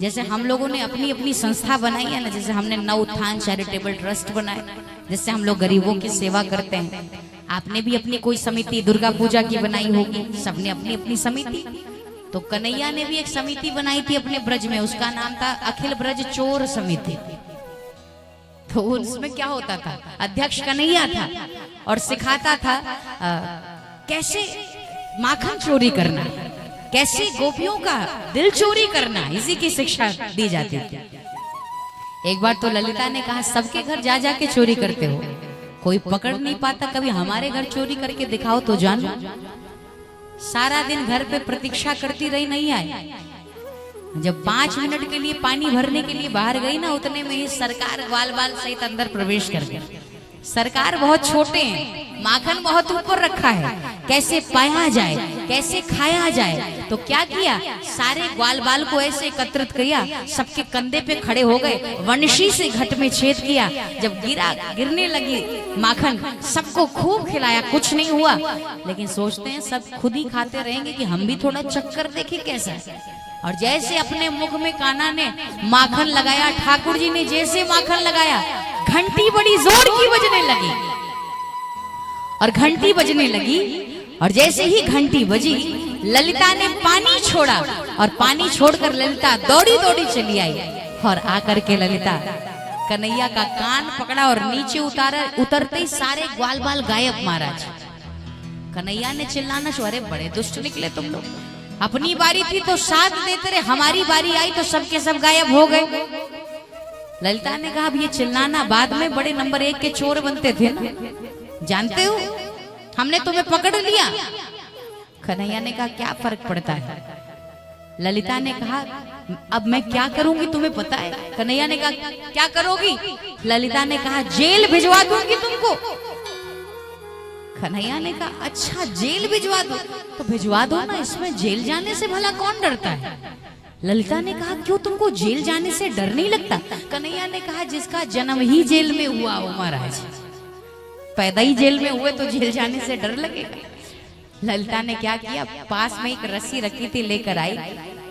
जैसे हम लोगों ने अपनी अपनी संस्था बनाई है ना, जैसे हमने नव उत्थान चैरिटेबल ट्रस्ट बनाया, जिससे हम लोग गरीबों की सेवा करते हैं। आपने भी अपनी कोई समिति दुर्गा पूजा की बनाई होगी, सबने अपनी अपनी समिति। तो कन्हैया ने भी एक समिति बनाई थी अपने ब्रज में, उसका नाम था अखिल ब्रज चोर समिति। तो उसमें क्या होता था, अध्यक्ष कन्हैया था और सिखाता था कैसे माखन चोरी करना, कैसे गोपियों का दिल चोरी करना, इसी की शिक्षा दी जाती थी। एक बार तो ललिता ने कहा सबके घर जा जाके चोरी करते हो, कोई पकड़ नहीं पाता, कभी हमारे घर चोरी करके दिखाओ तो जान लो। सारा दिन घर पे प्रतीक्षा करती रही, नहीं आए। जब 5 मिनट के लिए पानी भरने के लिए बाहर गई ना, उतने में ही सरकार ग्वाल बाल सहित अंदर प्रवेश कर गई। सरकार बहुत छोटे हैं, माखन बहुत ऊपर रखा है, कैसे पाया जाए, कैसे खाया जाए। तो क्या किया, सारे ग्वाल बाल को ऐसे एकत्रित किया, सबके कंधे पे खड़े हो गए, वंशी से घट में छेद किया। जब गिरने लगी माखन, सबको खूब खिलाया, कुछ नहीं हुआ। लेकिन सोचते हैं सब खुद ही खाते रहेंगे कि हम भी थोड़ा चक्कर देखें कैसा। और जैसे अपने मुख में कान्हा ने माखन लगाया, ठाकुर जी ने जैसे माखन लगाया, घंटी बड़ी जोर की बजने लगी। और घंटी बजने लगी और जैसे ही घंटी बजी, ललिता ने पानी छोड़ा और पानी छोड़कर ललिता दौड़ी दौड़ी चली आई। और आकर के ललिता कन्हैया का कान पकड़ा और नीचे उतारा। उतरते ही सारे ग्वाल बाल गायब। महाराज कन्हैया ने चिल्लाना शुरू, अरे बड़े दुष्ट निकले तुम लोग, अपनी बारी थी तो साथ देते रहे, हमारी बारी आई तो सबके सब गायब हो गए। ललिता ने कहा अब ये चिल्लाना बाद में बड़े नंबर 1 के चोर बनते थे ना, जानते हो, हमने तुम्हें पकड़ लिया। कन्हैया ने कहा क्या फर्क पड़ता है। ललिता ने कहा अब मैं क्या करूंगी तुम्हें पता है। कन्हैया ने कहा क्या करोगी। ललिता ने कहा जेल भिजवा दूंगी तुमको। कन्हैया ने कहा अच्छा जेल भिजवा दो, तो भिजवा दो ना, इसमें जेल जाने से भला कौन डरता है। ललिता ने कहा क्यों, तुमको जेल जाने से डर नहीं लगता। कन्हैया ने कहा जिसका जन्म ही जेल में हुआ हो महाराज, पैदा ही जेल में हुए तो जेल जाने से डर लगेगा। ललिता ने क्या किया, पास में एक रस्सी रखी थी, लेकर आई।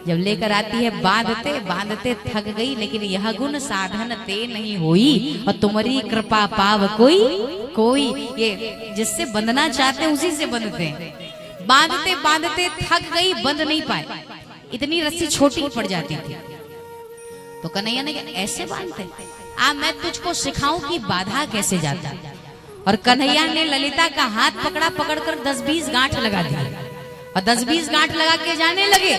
जब लेकर आती है, बांधते बांधते थक गई, लेकिन यह गुण साधन ते नहीं हुई और तुम्हारी कृपा पाव कोई कोई। ये जिससे बंधना चाहते हैं उसी से बंधते हैं। बांधते बांधते थक गई, बंध नहीं पाए, इतनी रस्सी छोटी पड़ जाती थी। तो कन्हैया ने कहा ऐसे बांधते, मैं तुझको सिखाऊं कि बांधा कैसे जाता। और कन्हैया ने ललिता का हाथ पकड़ा, पकड़कर 10-20 गांठ लगा दिया और 10-20 गांठ लगा के जाने लगे।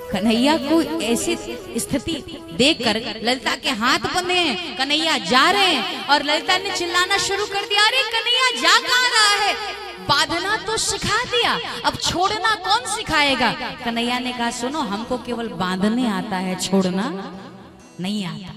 कन्हैया को ऐसी स्थिति देखकर ललिता के हाथ बंधे हैं, कन्हैया जा रहे हैं और ललिता ने चिल्लाना शुरू कर दिया, अरे कन्हैया जा कहाँ रहा है, बांधना तो सिखा दिया, अब छोड़ना कौन सिखाएगा। कन्हैया ने कहा सुनो, हमको केवल बांधने आता है, छोड़ना नहीं आता।